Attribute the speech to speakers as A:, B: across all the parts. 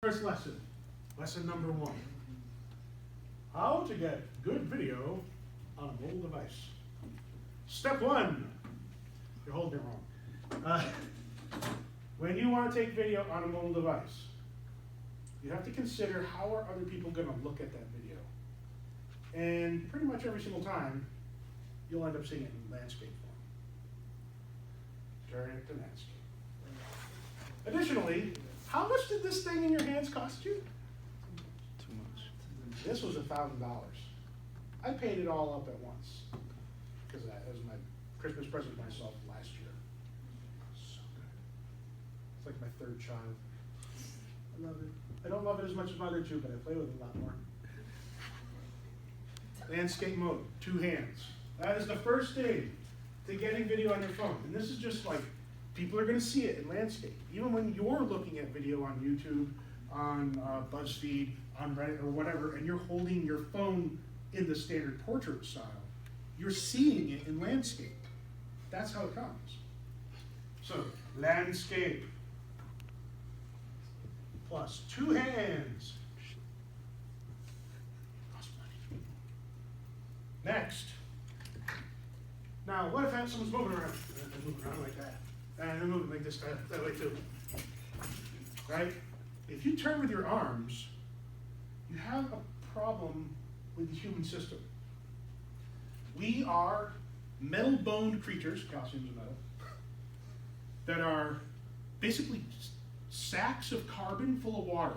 A: First lesson, lesson number 1. How to get good video on a mobile device. Step 1, you're holding it wrong. When you want to take video on a mobile device, you have to consider how are other people going to look at that video. And pretty much every single time, you'll end up seeing it in landscape form. Turn it to landscape. Additionally, how much did this thing in your hands cost you?
B: Too much.
A: This was $1,000. I paid it all up at once because that was my Christmas present to myself last year. So good. It's like my 3rd child. I love it. I don't love it as much as my other 2, but I play with it a lot more. Landscape mode, 2 hands. That is the first thing to getting video on your phone. And this is just like, people are going to see it in landscape. Even when you're looking at video on YouTube, on BuzzFeed, on Reddit, or whatever, and you're holding your phone in the standard portrait style, you're seeing it in landscape. That's how it comes. So, landscape plus 2 hands. Next. Now, what if someone's moving around? They're moving around like that. And they're moving like this, that way too. Right? If you turn with your arms, you have a problem with the human system. We are metal-boned creatures, calcium's a metal, that are basically sacks of carbon full of water.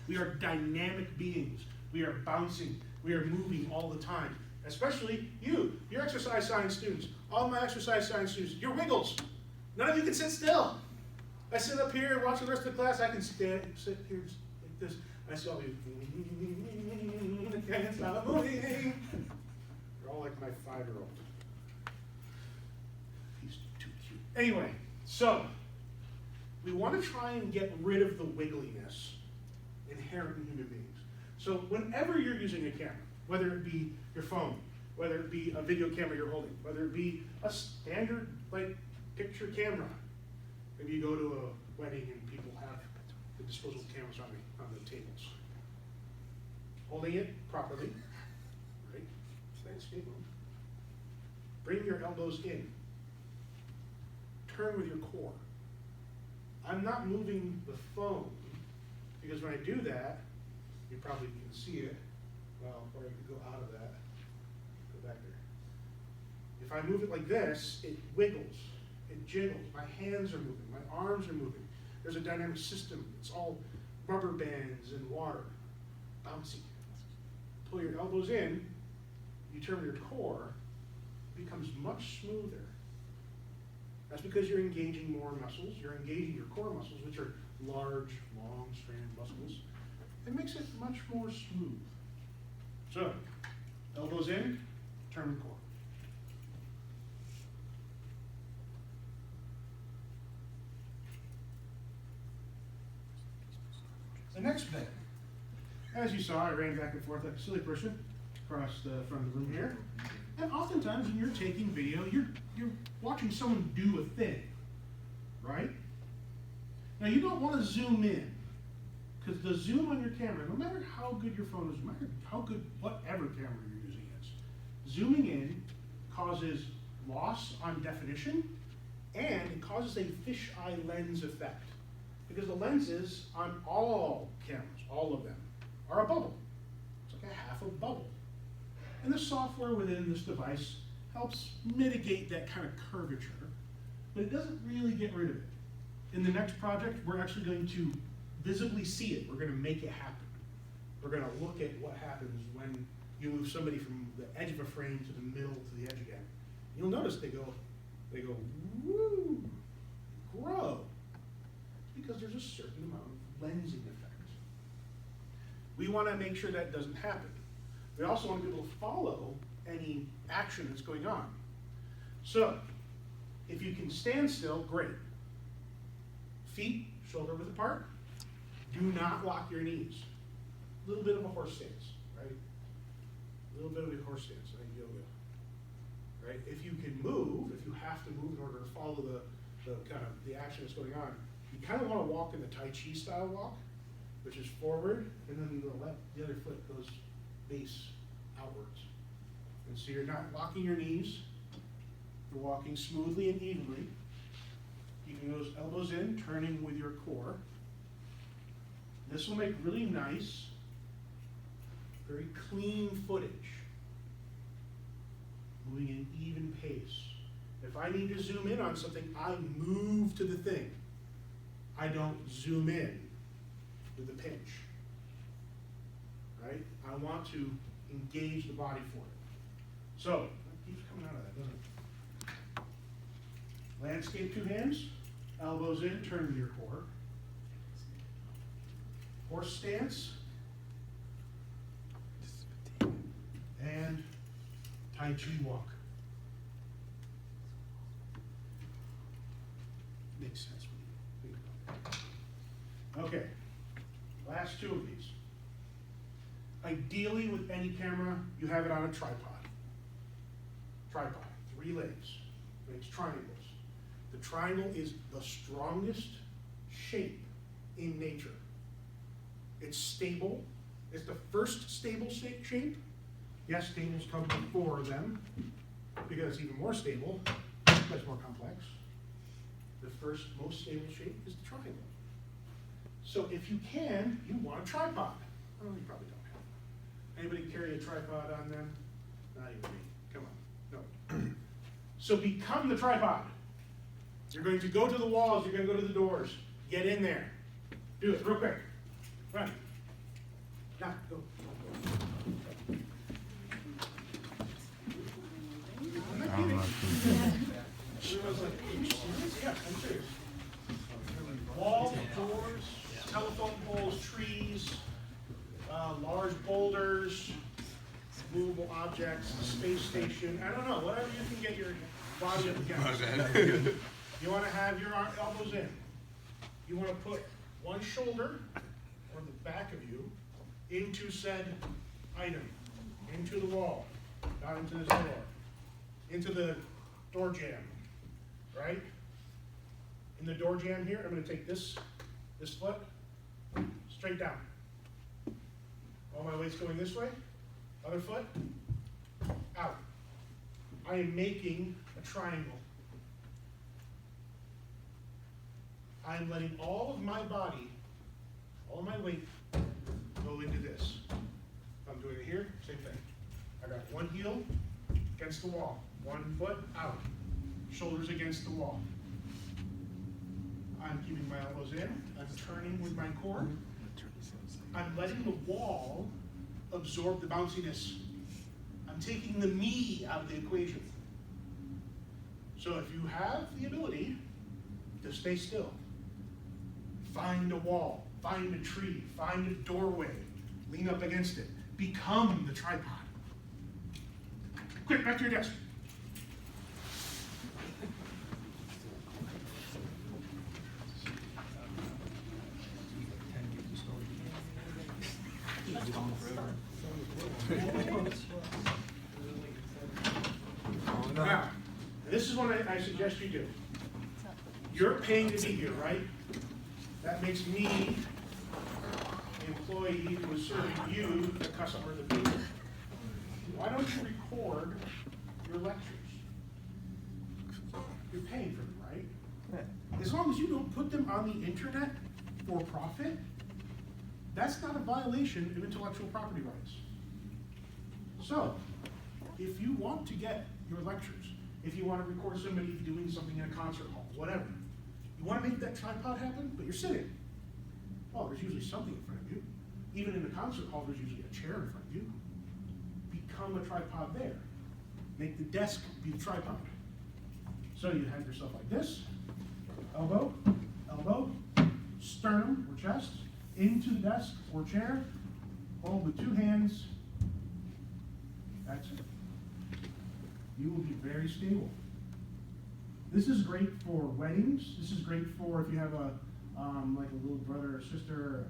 A: We are dynamic beings. We are bouncing. We are moving all the time. Especially you're exercise science students. All my exercise science students, you're wiggles. None of you can sit still. I sit up here and watch the rest of the class. I can sit here like this. I see all you. Can't stop moving. You're all like my 5-year-old. He's too cute. Anyway, so we want to try and get rid of the wiggliness inherent in human beings. So whenever you're using a camera, whether it be your phone, whether it be a video camera you're holding, whether it be a standard like picture camera. Maybe you go to a wedding and people have the disposable cameras on the tables. Holding it properly, right? Landscape mode. Bring your elbows in. Turn with your core. I'm not moving the phone because when I do that, you probably can see it. Well, or I could go out of that, go back there. If I move it like this, it wiggles, it jiggles. My hands are moving, my arms are moving. There's a dynamic system. It's all rubber bands and water, bouncy. Pull your elbows in, you turn your core, it becomes much smoother. That's because you're engaging more muscles. You're engaging your core muscles, which are large, long, stranded muscles. It makes it much more smooth. So, elbows in, turn the core. The next bit. As you saw, I ran back and forth like a silly person across the front of the room here. And oftentimes when you're taking video, you're watching someone do a thing, right? Now you don't want to zoom in, because the zoom on your camera, no matter how good your phone is, no matter how good whatever camera you're using is, zooming in causes loss on definition, and it causes a fisheye lens effect. Because the lenses on all cameras, all of them, are a bubble. It's like a half a bubble. And the software within this device helps mitigate that kind of curvature, but it doesn't really get rid of it. In the next project, we're actually going to visibly see it. We're going to make it happen. We're going to look at what happens when you move somebody from the edge of a frame to the middle to the edge again. You'll notice they go, woo, grow, because there's a certain amount of lensing effect. We want to make sure that doesn't happen. We also want to be able to follow any action that's going on. So, if you can stand still, great. Feet shoulder width apart. Do not lock your knees. A little bit of a horse stance, right? A little bit of a horse stance, like yoga. Right? If you can move, if you have to move in order to follow the kind of the action that's going on, you kind of want to walk in the Tai Chi style walk, which is forward, and then the other foot goes base outwards. And so you're not locking your knees, you're walking smoothly and evenly. Keeping those elbows in, turning with your core. This will make really nice, very clean footage. Moving in even pace. If I need to zoom in on something, I move to the thing. I don't zoom in with the pinch. Right? I want to engage the body for it. So, that keeps coming out of that, doesn't it? Landscape, 2 hands, elbows in, turn to your core. Horse stance. And Tai Chi walk. Makes sense when you think about it. Okay, last 2 of these. Ideally, with any camera, you have it on a tripod. Tripod, 3 legs, makes triangles. The triangle is the strongest shape in nature. It's stable. It's the first stable shape. Yes, tables come before them because it's even more stable, but it's more complex. The first most stable shape is the triangle. So if you can, you want a tripod. Oh, you probably don't have one. Anybody carry a tripod on them? Not even me. Come on. No. So become the tripod. You're going to go to the walls. You're going to go to the doors. Get in there. Do it real quick. Run. Now, go. I'm not kidding. Everyone's like, are you serious? Yeah, I'm serious. Walls, doors, telephone poles, trees, large boulders, movable objects, the space station, I don't know, whatever you can get your body up against. You want to have your elbows in. You want to put one shoulder or the back of you into said item, into the wall, not into this door, into the door jamb, right? In the door jamb here, I'm going to take this foot straight down. All my weight's going this way, other foot, out. I am making a triangle. I am letting all of my body, all of my weight, go into this. If I'm doing it here, same thing. I got one heel against the wall, one foot out, shoulders against the wall. I'm keeping my elbows in, I'm turning with my core. I'm letting the wall absorb the bounciness. I'm taking the me out of the equation. So if you have the ability to stay still, find a wall, find a tree, find a doorway, lean up against it, become the tripod. Quick, back to your desk. Now, this is what I suggest you do. You're paying to be here, right? That makes me the employee who is serving you, the customer, the patient. Why don't you record your lectures? You're paying for them, right? As long as you don't put them on the internet for profit, that's not a violation of intellectual property rights. So, if you want to get your lectures, if you want to record somebody doing something in a concert hall, whatever, you want to make that tripod happen, but you're sitting. Well, there's usually something in front of you. Even in the concert hall, there's usually a chair in front of you. Become a tripod there. Make the desk be the tripod. So you have yourself like this, elbow, elbow, sternum or chest, into the desk or chair, hold with 2 hands. That's it. You will be very stable. This is great for weddings. This is great for if you have a like a little brother or sister,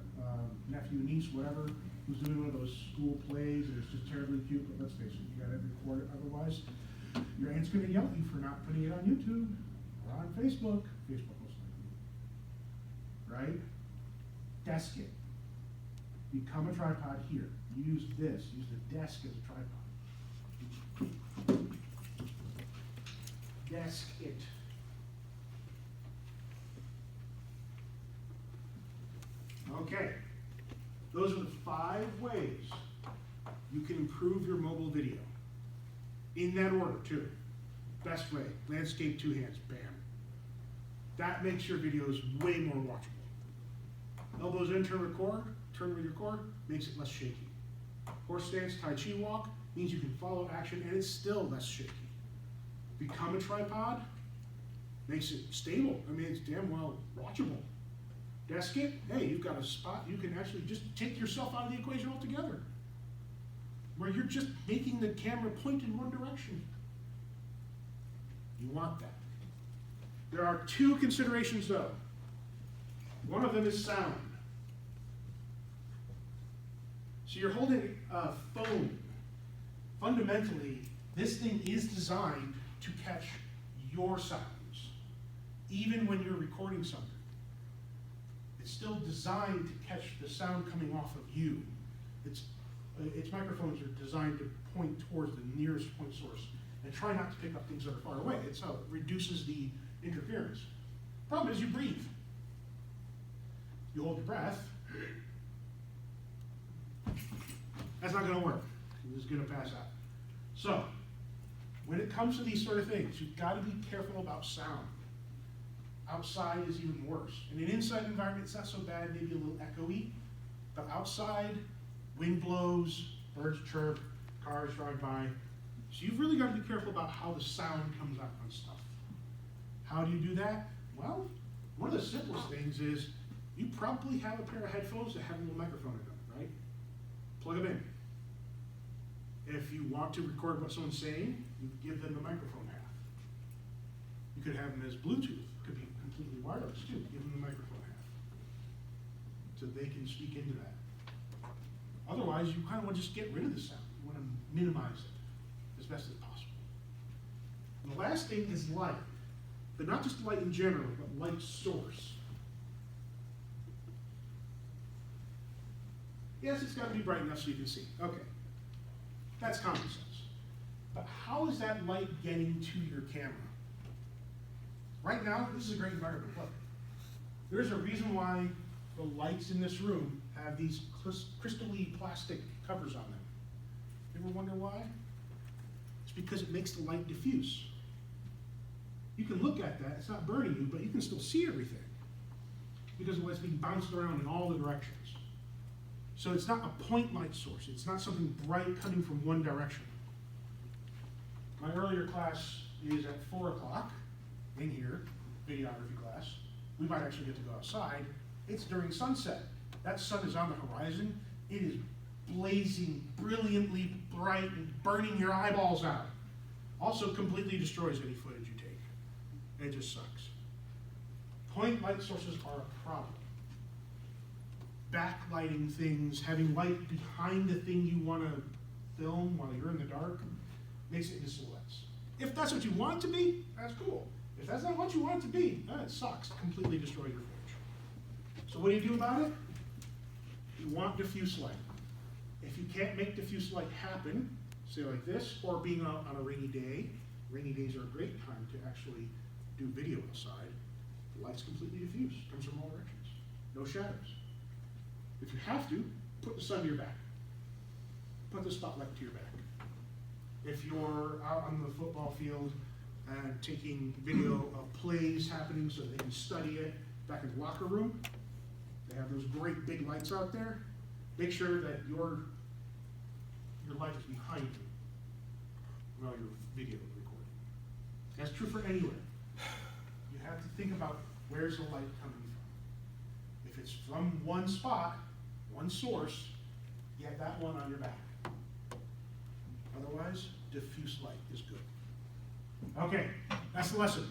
A: nephew, niece, whatever, who's doing one of those school plays and it's just terribly cute, but let's face it, you gotta record it, otherwise your aunt's gonna yell at you for not putting it on YouTube or on Facebook. Facebook most likely. Right? Desk it. Become a tripod here. Use this. Use the desk as a tripod. Desk it. Okay. Those are the 5 ways you can improve your mobile video. In that order, too. Best way, landscape 2 hands, bam. That makes your videos way more watchable. Elbows in, turn with your core, makes it less shaky. Horse stance, Tai Chi walk, means you can follow action and it's still less shaky. Become a tripod, makes it stable. I mean, it's damn well watchable. Desk it, hey, you've got a spot, you can actually just take yourself out of the equation altogether. Where you're just making the camera point in one direction. You want that. There are 2 considerations though. One of them is sound. So you're holding a phone. Fundamentally, this thing is designed to catch your sounds, even when you're recording something. It's still designed to catch the sound coming off of you. Its microphones are designed to point towards the nearest point source and try not to pick up things that are far away. It's how it reduces the interference. Problem is you breathe. You hold your breath. That's not going to work. It's going to pass out. So, when it comes to these sort of things, you've got to be careful about sound. Outside is even worse. In an inside environment, it's not so bad, maybe a little echoey, but outside, wind blows, birds chirp, cars drive by. So you've really got to be careful about how the sound comes out on stuff. How do you do that? Well, one of the simplest things is you probably have a pair of headphones that have a little microphone in them, right? Plug them in. If you want to record what someone's saying, you give them the microphone half. You could have them as Bluetooth. It could be completely wireless too. Give them the microphone half. So they can speak into that. Otherwise, you kind of want to just get rid of the sound. You want to minimize it as best as possible. And the last thing is light. But not just light in general, but light source. Yes, it's got to be bright enough so you can see. Okay. That's common sense. But how is that light getting to your camera? Right now, this is a great environment. Look, there's a reason why the lights in this room have these crystally plastic covers on them. You ever wonder why? It's because it makes the light diffuse. You can look at that, it's not burning you, but you can still see everything because the light's being bounced around in all the directions. So it's not a point light source. It's not something bright coming from one direction. My earlier class is at 4 o'clock in here, videography class. We might actually get to go outside. It's during sunset. That sun is on the horizon. It is blazing, brilliantly bright and burning your eyeballs out. Also completely destroys any footage you take. It just sucks. Point light sources are a problem. Backlighting things, having light behind the thing you want to film while you're in the dark, makes it into silhouettes. If that's what you want it to be, that's cool. If that's not what you want it to be, it sucks. It completely destroys your footage. So what do you do about it? You want diffuse light. If you can't make diffuse light happen, say like this, or being out on a rainy day, rainy days are a great time to actually do video outside. The light's completely diffuse, comes from all directions, no shadows. If you have to, put the sun to your back. Put the spotlight to your back. If you're out on the football field and taking video of plays happening so they can study it back in the locker room, they have those great big lights out there. Make sure that your light is behind you while you're video recording. That's true for anywhere. You have to think about where's the light coming from. If it's from one spot, one source, get that one on your back. Otherwise, diffuse light is good. Okay, that's the lesson.